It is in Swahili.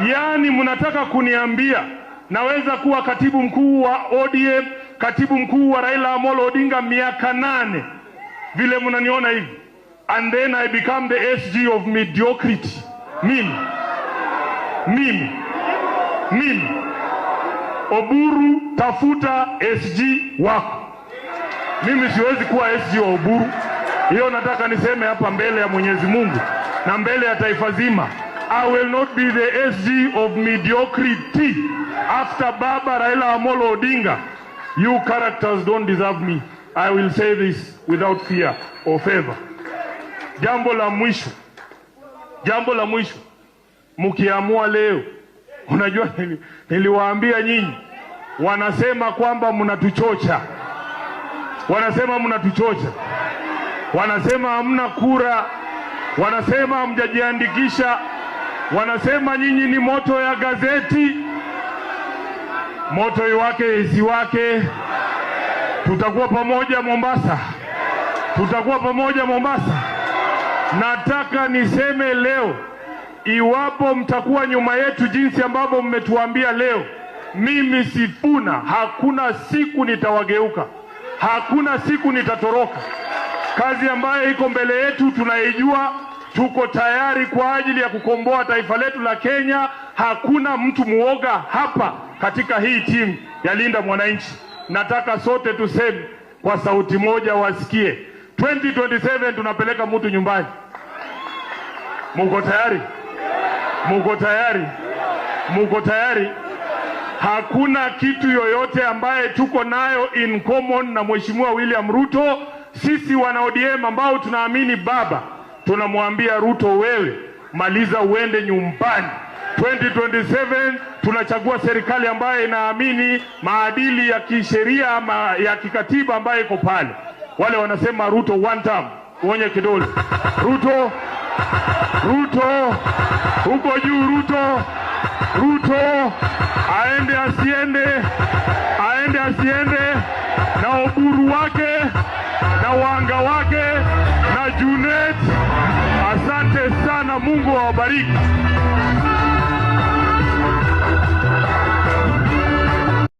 Yani mnataka kuniambia naweza kuwa katibu mkuu wa ODM, katibu mkuu wa Raila Amolo Odinga miaka 8 vile mnaniona hivi, and then I become the SG of mediocrity? Mimi Oburu, tafuta SG wako. Mimi siwezi kuwa SG wa Oburu. Hiyo nataka niseme hapa mbele ya Mwenyezi Mungu na mbele ya taifa zima. I will not be the SG of mediocrity after Baba Raila Amolo Odinga. You characters don't deserve me. I will say this without fear or favor. Jambo la mwisho, mkiamua leo, unajua niliwaambia nyinyi, wanasema kwamba mnatuchocha. Wanasema hamna kura, wanasema hamjajiandikisha, wanasema nyinyi ni moto ya gazeti. Moto iwake isiwake, tutakuwa pamoja Mombasa. Nataka niseme leo, iwapo mtakuwa nyuma yetu jinsi ambavyo mmetuambia leo, mimi Sifuna hakuna siku nitawageuka, hakuna siku nitatoroka. Kazi ambayo iko mbele yetu tunaijua, tuko tayari kwa ajili ya kukomboa taifa letu la Kenya. Hakuna mtu muoga hapa katika hii timu ya Linda Mwananchi. Nataka sote tuseme kwa sauti moja, wasikie 2027 tunapeleka mtu nyumbani. Muko tayari? Hakuna kitu yoyote ambaye tuko nayo in common na Mheshimiwa William Ruto. Sisi wana ODM ambao tunaamini baba, tunamwambia Ruto, wewe maliza uende nyumbani. 2027 tunachagua serikali ambayo inaamini maadili ya kisheria ama ya kikatiba ambayo iko pale. Wale wanasema Ruto one term, uonye kidole. Ruto huko juu, Ruto aende asiende, na Oburu wake na Wanga wake na Junet. Asante sana, Mungu awabariki.